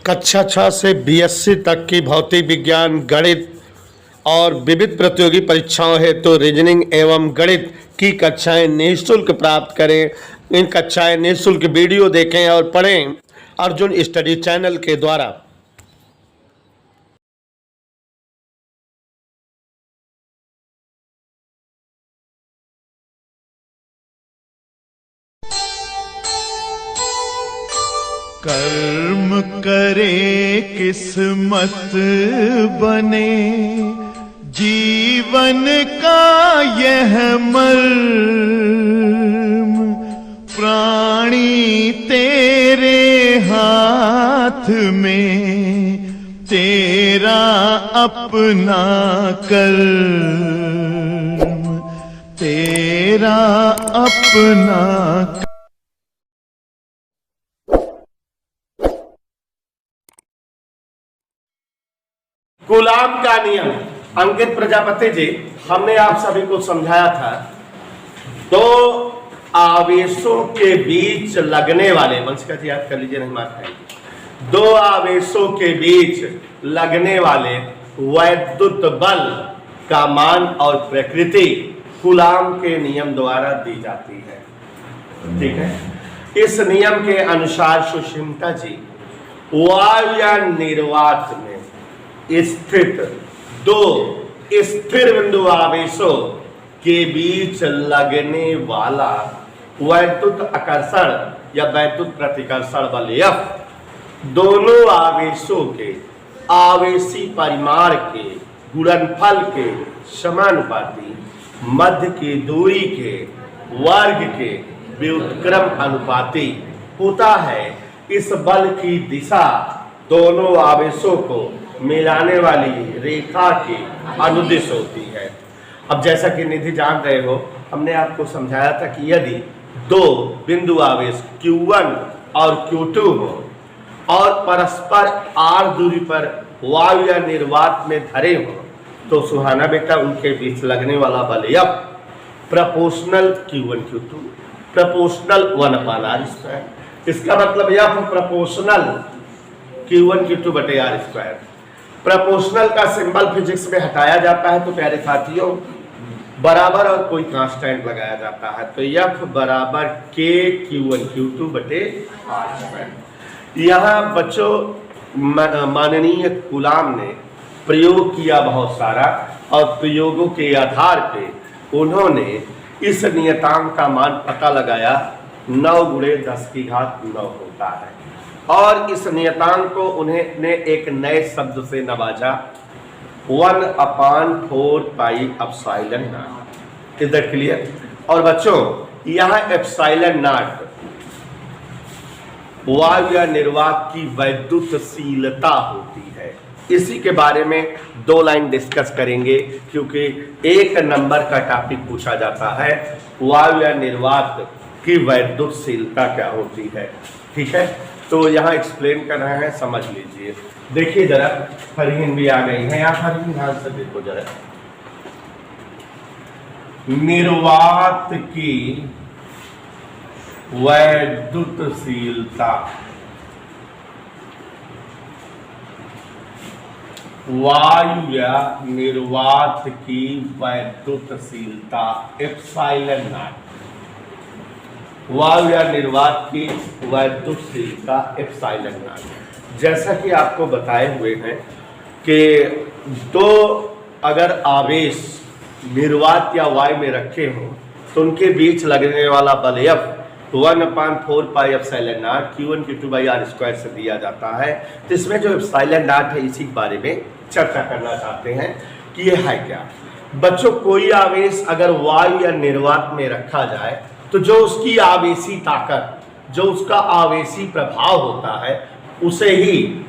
कक्षा 6 से बीएससी तक की भौतिक विज्ञान, गणित और विविध प्रतियोगी परीक्षाओं हेतु रीजनिंग एवं गणित की कक्षाएं निःशुल्क प्राप्त करें। इन कक्षाएं निःशुल्क वीडियो देखें और पढ़ें अर्जुन स्टडी चैनल के द्वारा। कर्म करे किस्मत बने, जीवन का यह मर्म प्राणी तेरे हाथ में, तेरा अपना कर्म, तेरा अपना। गुलाम का नियम। अंकित प्रजापति जी, हमने आप सभी को समझाया था, दो आवेशों के बीच लगने वाले, वंशिका जी याद कर लीजिए, नहीं मार खाएंगे, दो आवेशों के बीच लगने वाले वैद्युत बल का मान और प्रकृति गुलाम के नियम द्वारा दी जाती है। ठीक है। इस नियम के अनुसार सुष्मिता जी, वायु या निर्वात में स्थित दो स्थिर बिंदु आवेशों के बीच लगने वाला वैद्युत आकर्षण या वैद्युत प्रतिकर्षण बल F दोनों आवेशों के आवेशी परिमाण के गुणनफल के समानुपाती, मध्य की दूरी के वर्ग के व्युत्क्रम अनुपाती होता है। इस बल की दिशा दोनों आवेशों को मिलाने वाली रेखा की अनुदिश होती है। अब जैसा कि निधि जान रहे हो, हमने आपको समझाया था कि यदि दो बिंदु आवेश Q1 और Q2 हो और परस्पर r दूरी पर वायु या निर्वात में धरे हो, तो सुहाना बेटा उनके बीच लगने वाला बल F proportional Q1 Q2 proportional 1/r²। इसका मतलब F प्रोपोर्शनल Q1 Q2 बटे r²। प्रोपोर्शनल का सिंबल फिजिक्स में हटाया जाता है तो प्यारे साथियों बराबर और कोई कांस्टेंट लगाया जाता है, तो F बराबर K Q1 Q2 बटे r²। यहाँ बच्चों माननीय गुलाम ने प्रयोग किया बहुत सारा, और प्रयोगों के आधार पे उन्होंने इस नियतांक का मान पता लगाया। 9 × 10⁹ होता है, और इस नियतांक को उन्होंने एक नए शब्द से नवाजा, 1/4πε0। Is that clear? और बच्चों यहाँ ε0 वायु या निर्वात की वैद्युतशीलता होती है। इसी के बारे में 2 लाइन डिस्कस करेंगे, क्योंकि एक नंबर का टॉपिक पूछा जाता है, वायु या निर्वात की वैद्युतशीलता क्या होती है। ठीक है, तो यहाँ एक्सप्लेन कर रहे हैं, समझ लीजिए। देखिए जरा, फरहीन भी आ गई है। यहाँ फरहीन ध्यान से देखो जरा, निर्वात की वैद्युतशीलता, वायु या निर्वात की वैद्युतशीलता ε0, वायु या निर्वात की वैद्युतशीलता ε0। जैसा कि आपको बताए हुए हैं कि दो अगर आवेश निर्वात या वायु में रखे हों तो उनके बीच लगने वाला बल F 1/4πε0 Q1 Q2/r² से दिया जाता है। तो इसमें जो ε0 है, इसी के बारे में चर्चा करना चाहते हैं कि ये है क्या। बच्चों, कोई आवेश अगर वायु या निर्वात में रखा जाए तो जो उसकी आवेशी ताकत, जो उसका आवेशी प्रभाव होता है, उसे ही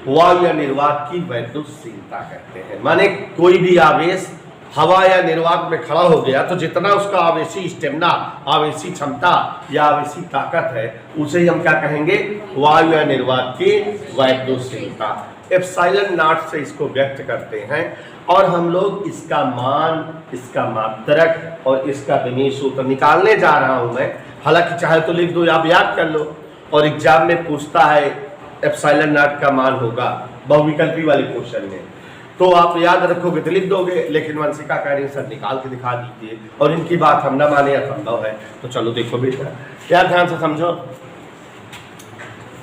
वायु या निर्वात की वैद्युतशीलता कहते हैं। माने कोई भी आवेश हवा या निर्वात में खड़ा हो गया तो जितना उसका आवेशी स्टेमिना, आवेशी क्षमता या आवेशी ताकत है, उसे ही हम क्या कहेंगे, वायु या निर्वात की वैद्युतशीलता। ε0 से इसको व्यक्त करते हैं, और हम लोग इसका मान, इसका मात्रक और इसका विमीय सूत्र निकालने जा रहा हूं मैं। हालांकि चाहे तो लिख दो, आप याद कर लो, और एग्जाम में पूछता है एप्सिलॉन नॉट का मान होगा बहुविकल्पी वाले क्वेश्चन में, तो आप याद रखोगे तो लिख दोगे, लेकिन वंशिका कह रही सर निकाल के दिखा दीजिए और इनकी बात हम ना माने असंभव है। तो चलो देखो बेटा, क्या ध्यान से समझो।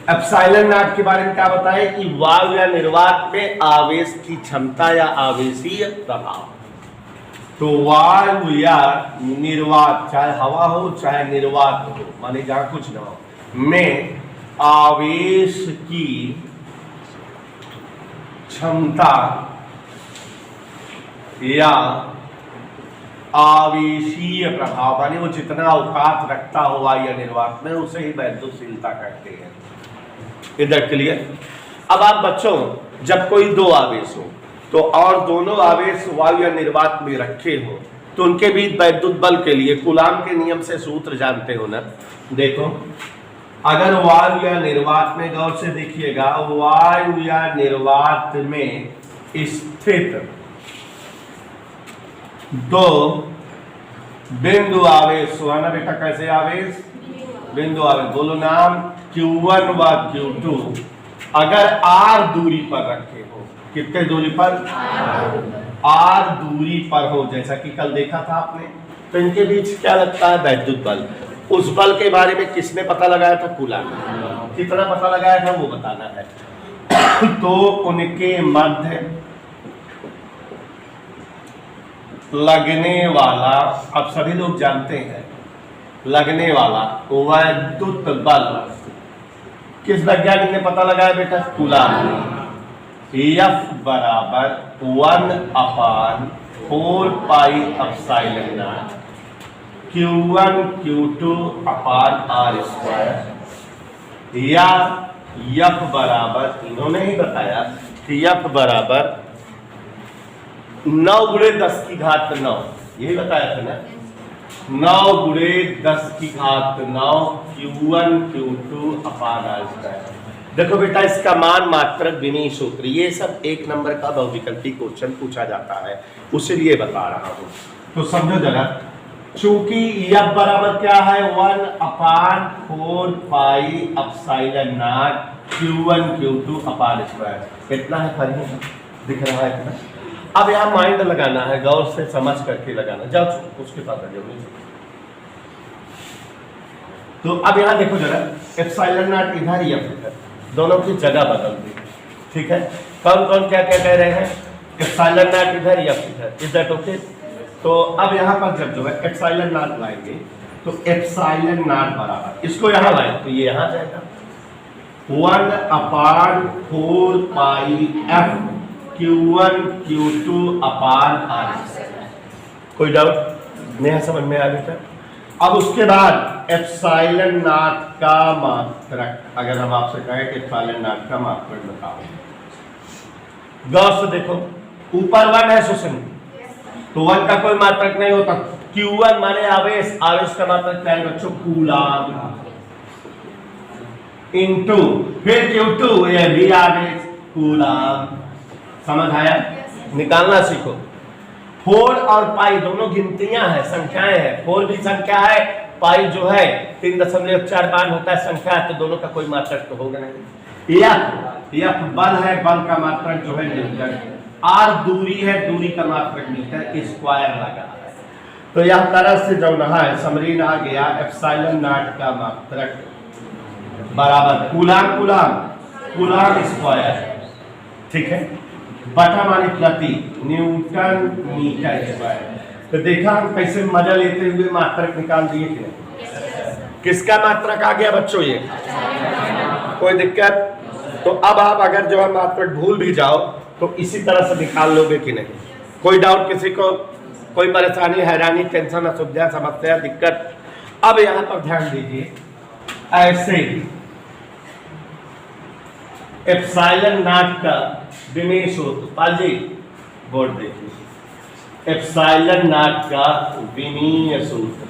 एप्सिलॉन नॉट के बारे में क्या बताए कि वायु या निर्वात में आवेश की क्षमता या आवेशीय प्रभाव। तो वायु या निर्वात, चाहे हवा हो चाहे निर्वात हो, माने जहां कुछ ना हो, में आवेश की क्षमता या आवेशीय प्रभाव, माने वो जितना औकात रखता हो वायु या निर्वात में, उसे ही वैद्युतशीलता कहते हैं। इधर क्लियर। अब आप बच्चों, जब कोई दो आवेश हो तो और दोनों आवेश वायु या निर्वात में रखे हो तो उनके बीच वैद्युत बल के लिए कूलाम के नियम से सूत्र जानते हो ना। देखो, अगर वायु या निर्वात में, गौर से देखिएगा, वायु या निर्वात में स्थित दो बिंदु आवेश हुआ ना बेटा, कैसे आवेश? बिंदु आवेश, बोलो नाम, Q1 व Q2 अगर R दूरी पर रखे हो, कितने दूरी पर? R दूरी पर हो, जैसा कि कल देखा था आपने, तो इनके बीच क्या लगता है? वैद्युत बल। उस बल के बारे में किसने पता लगाया था? कूलाम। कितना पता लगाया था वो बताना है। तो उनके मध्य लगने वाला, अब सभी लोग जानते हैं, लगने वाला वैद्युत बल किस वैज्ञानिक ने पता लगाया बेटा? कूलाम। F बराबर 1/4 pi epsilon not Q1 Q2 upon R square, या F बराबर, इन्होंने ही बताया कि F बराबर 9 गुणे 10 की घात 9, यही बताया था ना, 9 गुणे 10 की घात 9 Q1 Q2 अपान R स्क्वायर। देखो बेटा, इसका मान मात्रक विमीय सूत्र, ये सब एक नंबर का बहुविकल्पी क्वेश्चन पूछा जाता है, उसीलिए बता रहा हूं। तो समझो जरा, चूंकि F बराबर क्या है? 1/4 pi epsilon not Q1 Q2 upon square. कितना है? फर्क दिख रहा है इतना। अब यहाँ माइंड लगाना है, गौर से समझ करके लगाना। जाओ उसके पास आ जाओ। तो अब यहाँ देखो जरा, एप्सिलॉन नॉट इधर, F इधर, दोनों की जगह बदल दी, ठीक है। कौन कौन क्या क्या कह रहे हैं? एप्सिलॉन नॉट इधर, F इधर, इज दैट ओके? तो अब यहाँ पर जब जो है एप्सिलॉन नॉट लाएंगे तो एप्सिलॉन नॉट बराबर, इसको यहाँ लाए तो ये यहाँ जाएगा 1/4 पाई F Q1 Q2 अपान R। कोई डाउट? नहीं समझ में आ गया? अब उसके बाद एप्सिलॉन नॉट का मात्रक, अगर हम आपसे कहें कि एप्सिलॉन नॉट का मात्रक बताओ, गौर से देखो, ऊपर 1 है सुषम, तो 1 का कोई मात्रक नहीं होता। Q1 माने आवेश, आवेश का मात्रक क्या है बच्चों? कूलाम। इनटू फिर Q2, ये भी आवेश, कूलाम। समझ आया? निकालना सीखो। 4 और पाई दोनों गिनतियां हैं, संख्याएं हैं। 4 भी संख्या है, पाई जो है 3.4 मान होता है संख्या, तो दोनों का कोई मात्रक तो होगा नहीं। F बल है, बल का मात्रक जो है न्यूटन। R दूरी है, दूरी का मात्रक मीटर स्क्वायर लगा है। तो यह तरह से जो रहा है समरीन आ गया, एप्सिलॉन नॉट का मात्रक बराबर कूलाम कूलाम स्क्वायर, ठीक है, बटा माने प्रति न्यूटन मीटर स्क्वायर। तो देखा हम कैसे मजा लेते हुए मात्रक निकाल दिए कि नहीं? किसका मात्रक आ गया बच्चों? ये। कोई दिक्कत? तो अब आप अगर जो है मात्रक भूल भी जाओ तो इसी तरह से निकाल लोगे कि नहीं? कोई डाउट किसी को? कोई परेशानी, हैरानी, टेंशन, असुविधा, समस्या, दिक्कत? अब यहां पर ध्यान दीजिए, ऐसे एप्सिलॉन नॉट का विमीय सूत्र, पाल जी बोर्ड देखिए, एप्सिलॉन नॉट का विमीय सूत्र,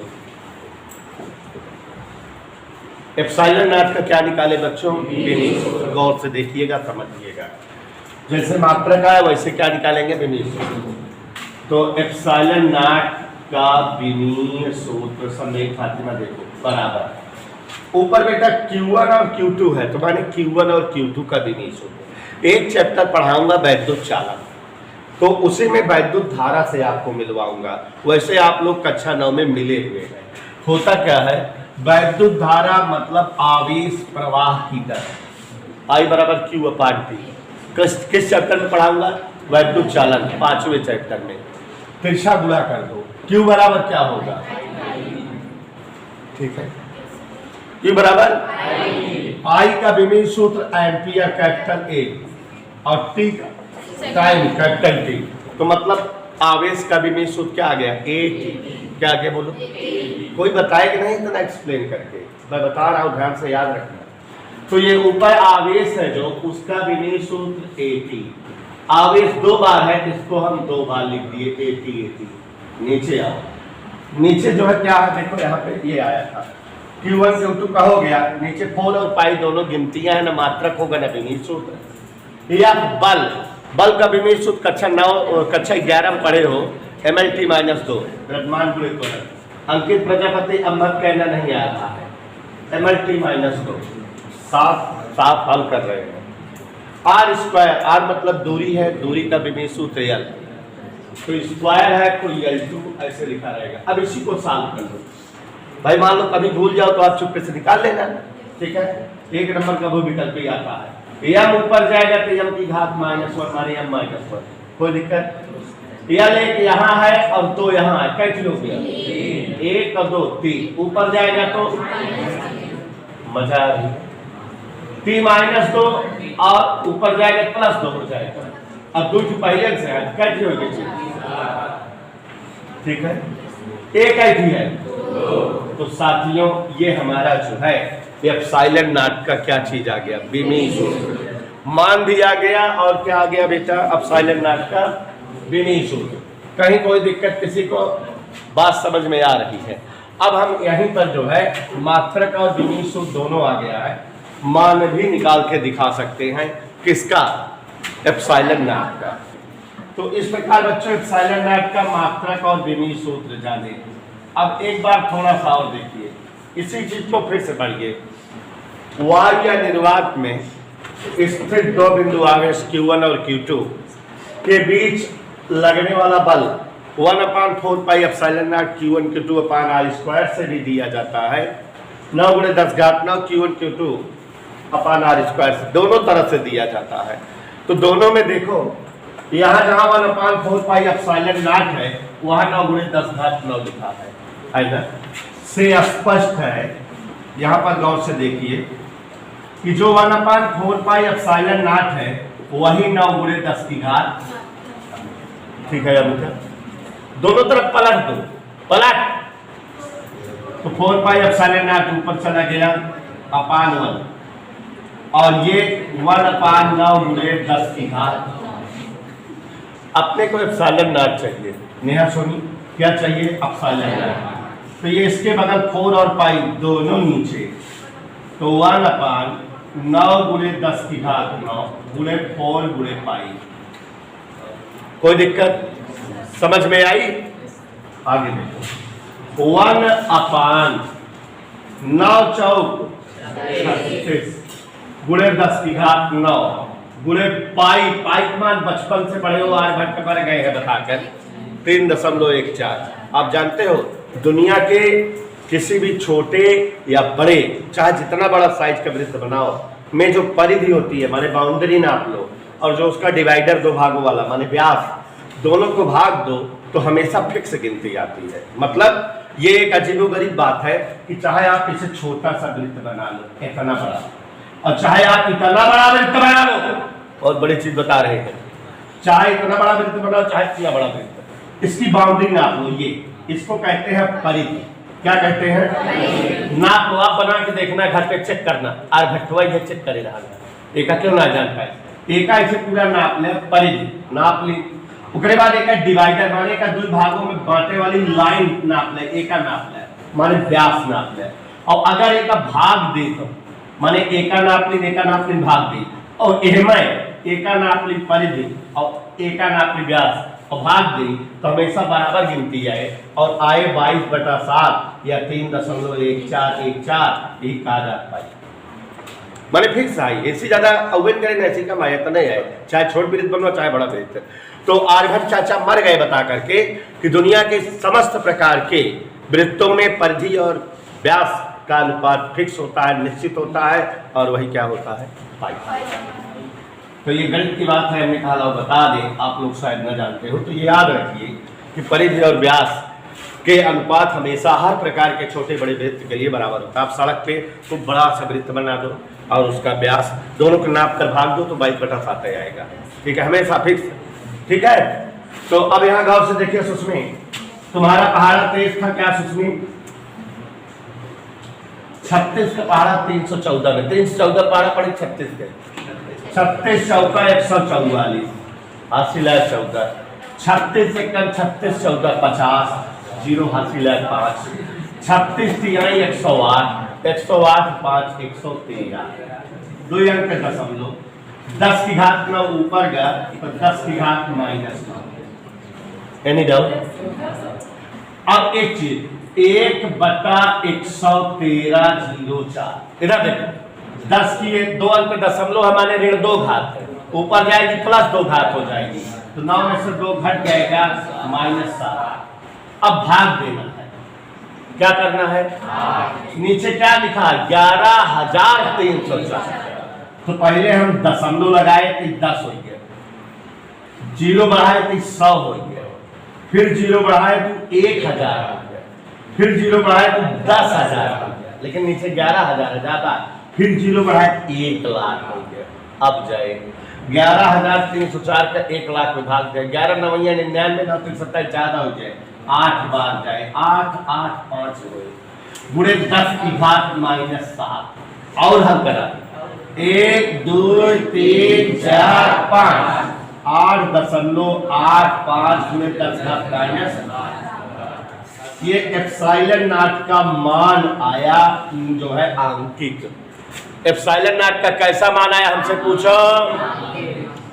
एप्सिलॉन नॉट का क्या निकाले बच्चों? विमीय सूत्र। गौर से देखिएगा, समझिएगा, जैसे मात्रक है वैसे क्या निकालेंगे? विमीय सूत्र। तो एप्सिलॉन नॉट का विमीय सूत्र, संलेख फातिमा देखो, बराबर ऊपर बेटा Q1 और Q2 है, तो माने Q1 और Q2 का विमीय सूत्र। एक चैप्टर पढ़ाऊंगा वैद्युत चालन, तो उसी में वैद्युत धारा से आपको मिलवाऊंगा। वैसे आप लोग कक्षा 9 में मिले हुए हैं। होता क्या है, वैद्युत धारा मतलब आवेश प्रवाह की दर, I बराबर Q/T। किस चैप्टर में पढ़ाऊंगा? वैद्युत चालन, 5वें चैप्टर में। तिरछा गुणा कर दो, Q बराबर क्या होगा? ठीक है, Q बराबर I का विमीय सूत्र एम्पियर कैपिटल A और T का टाइम कैपिटल T। तो मतलब आवेश का विमीय सूत्र क्या आ गया? AT। क्या आ गया बोलो? कोई बताए कि नहीं? इतना एक्सप्लेन करके मैं बता रहा हूं, ध्यान से याद रखना। तो ये ऊपर आवेश है जो, उसका विमीय सूत्र AT। आवेश 2 बार है, इसको हम 2 बार लिख दिए AT। नीचे आओ, नीचे जो है क्या है देखो, यहाँ पे ये आया था Q1 Q2 का हो गया। नीचे 4 और पाई दोनों गिनतियां हैं ना, मात्रक होगा ना विमीय सूत्र। या बल का विमीय सूत्र कक्षा 11 में पढ़े हो, MLT-2 द्रव्यमान गुणे त्वरण। अंकित प्रजापति अब मत कहना नहीं आ रहा है, MLT-2 साफ हल कर रहे हैं। R² R मतलब दूरी है, दूरी का विमीय सूत्र L, तो स्क्वायर है तो L2 ऐसे लिखा रहेगा। अब इसी को सॉल्व कर लो भाई, मान लो कभी भूल जाओ तो आप चुपके से निकाल लेना, ठीक है। 1 नंबर का वो विकल्प ही आता है, m ऊपर जाएगा तो m की घात -1 माने m -1, कोई दिक्कत? L एक यहाँ है और 2 यहाँ है, कैसे हो गया? 1 और 2 3, ऊपर जाएगा तो मजा आ रही, T-2 और ऊपर जाएगा +2 हो जाएगा। अब 2 पहले से है, कैसे हो गया? ठीक है, एक कैसी है? तो साथियों ये हमारा जो है एप्सिलॉन नॉट का क्या चीज आ गया? विमीय सूत्र। मान भी आ गया और क्या आ गया बेटा? एप्सिलॉन नॉट का विमीय सूत्र। कहीं कोई दिक्कत किसी को? बात समझ में आ रही है। अब हम यहीं पर जो है मात्रक और विमीय सूत्र दोनों आ गया है, मान भी निकाल के दिखा सकते हैं। किसका? एप्सिलॉन नॉट का। तो इस प्रकार बच्चों एप्सिलॉन नॉट का मात्रक और विमीय सूत्र जाने। अब एक बार थोड़ा सा और देखिए, इसी चीज को फिर से पढ़िए। वायु या निर्वात में स्थित 2 बिंदु आवेश Q1 और Q2 के बीच लगने वाला बल 1/4 pi epsilon not Q1 Q2 upon R² से भी दिया जाता है। 9 × 10⁻9 Q1 Q2 अपान R² से, दोनों तरफ से दिया जाता है। तो दोनों में देखो, यहाँ जहाँ 1/4 पाई एप्सिलॉन नॉट है, वहाँ 9 × 10⁻9 लिखा है ना? से स्पष्ट है, यहाँ पर गौर से देखिए कि जो 1/4 पाई एप्सिलॉन नॉट है वही 9 × 10⁻, ठीक है। अब दोनों तरफ पलट दो, पलट, तो 4 पाई एप्सिलॉन नॉट ऊपर चला गया अपान 1, और ये 1/9 × 10⁻। अपने को एप्सिलॉन नॉट चाहिए, नेहा सोनी क्या चाहिए? Epsilon not. तो ये इसके बगल 4 और पाई दोनों नीचे, तो 1/9 × 10⁻9 × 4 × पाई। कोई दिक्कत समझ में आई? आगे देखो, 1/9 चौक 36 × 10⁻9 × पाई। पाई का मान बचपन से पढ़े हो, आर्यभट्ट पर गए हैं बताकर 3.14। आप जानते हो दुनिया के किसी भी छोटे या बड़े, चाहे जितना बड़ा साइज का वृत्त बनाओ, में जो परिधि होती है माने बाउंड्री नाप लो, और जो उसका डिवाइडर 2 भागों वाला माने व्यास, दोनों को भाग दो तो हमेशा फिक्स गिनती आती है। मतलब ये एक अजीबोगरीब बात है कि चाहे आप इसे छोटा सा वृत्त बना लो इतना बड़ा, और चाहे आप इतना बड़ा वृत्त बना लो, बहुत बड़ी चीज बता रहे हैं, चाहे इतना बड़ा वृत्त बनाओ चाहे इतना बड़ा वृत्त, इसकी बाउंड्री नाप लो। ये इसको कहते हैं परिधि। क्या कहते हैं? नाप लो, आप बना के देखना, घर पे चेक करना, आर्यभट्टवा ये चेक करे रहा है। एका क्यों ना जान पाए? एका इसे पूरा नाप ले, परिधि नाप ली, उसके बाद एक डिवाइडर माने का 2 भागों में बांटे वाली लाइन नाप ले, एका नाप ले माने व्यास नाप ले। और अगर एका भाग दे तो माने एका नाप ली, एका नाप ली, भाग दी, और एका नाप ली परिधि और एका नाप ली व्यास, और भाग दी तो हमेशा बराबर गिनती आए, और आए 22/7 या 3.1414 यही कहा जाता है। मैंने फिक्स आई, इससे ज्यादा अवेन करें ना, ऐसी कम आए तो नहीं आए, चाहे छोट वृत्त बनो चाहे बड़ा वृत्त। तो आर्यभट्ट चाचा मर गए बता करके कि दुनिया के समस्त प्रकार के वृत्तों में परिधि और व्यास का अनुपात फिक्स होता है, निश्चित होता है, और वही क्या होता है, पाई। तो ये गणित की बात है, हमने कहा लो बता दें, आप लोग शायद न जानते हो। तो ये याद रखिए कि परिधि और व्यास के अनुपात हमेशा हर प्रकार के छोटे बड़े वृत्त के लिए बराबर होता है। आप सड़क पे खूब बड़ा सा वृत्त बना दो और उसका व्यास दोनों को नाप कर भाग दो तो 22/7 आएगा, ठीक है, हमेशा फिक्स, ठीक है। तो अब यहाँ गौर से देखिए सुस्मी, तुम्हारा पहाड़ा 23 था, क्या सुस्मी? 36 का पहाड़ा 314 में, 314 पहाड़ा पड़े 36 के, 36 चौका 144, 80,14, 36 से कम 36 14 50, 0 80,5, 36 तिहाई 108, 108 5 113, 2 अंक का दशमलव, 10 की घात 9 ऊपर गया तो 10 की घात -9। Any doubt? अब एक चीज, 1/113/04, इधर देखो, 10 की 2 अंक पे दशमलव हमारे ऋण 2 घात है, ऊपर जाएगी प्लस 2 घात हो जाएगी, तो 9 में से 2 घट जाएगा -7। अब भाग देना है, क्या करना है? नीचे क्या लिखा? 11,304। तो पहले हम दशमलव लगाए तो 10 हो गया, 0 बढ़ाए तो 100 हो गया, फिर 0 बढ़ाए तो 1,000 हो गया, फिर 0 बढ़ाए तो 10,000 हो गया, लेकिन नीचे 11,000 ज्यादा, फिर 0 बढ़ाए 1,00,000 हो गया। अब जाए 11,304 का 1,00,000 में भाग जाए, 11 9 99 9 27 ज्यादा हो जाए, 8 बार जाए, 8 8 5 हो गुणे 10 की घात -7, और हम करा 1 2 3 4 5, 8.85 गुणे 10 घात -8। ये एप्सिलॉन नॉट का मान आया जो है आंकिक। एप्सिलॉन नॉट का कैसा मान आया हमसे पूछो?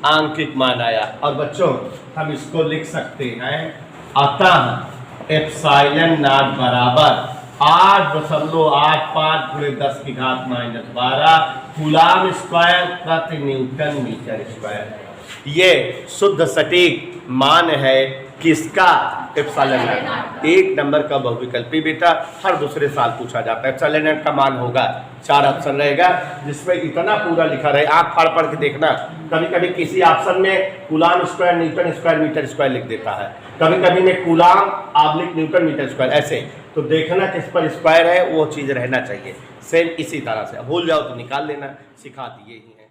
आंकिक मान आया। और बच्चों हम इसको लिख सकते हैं, अतः एप्सिलॉन नॉट बराबर 8.85 गुणे 10 की घात -12 कूलम स्क्वायर प्रति न्यूटन मीटर स्क्वायर। ये शुद्ध सटीक मान है किसका? Epsilon not. 1 नंबर का बहुविकल्पी बेटा हर दूसरे साल पूछा जाता है। एप्सिलॉन नॉट का मान होगा, 4 ऑप्शन रहेगा जिसमें इतना पूरा लिखा रहे, आंख फाड़ पढ़ के देखना। कभी कभी किसी ऑप्शन में coulomb square newton square metre square लिख देता है, कभी कभी में कूलम / न्यूटन मीटर स्क्वायर, ऐसे तो देखना किस पर स्क्वायर है, वो चीज रहना चाहिए। सेम इसी तरह से भूल जाओ तो निकाल लेना, सिखा दिए ही हैं।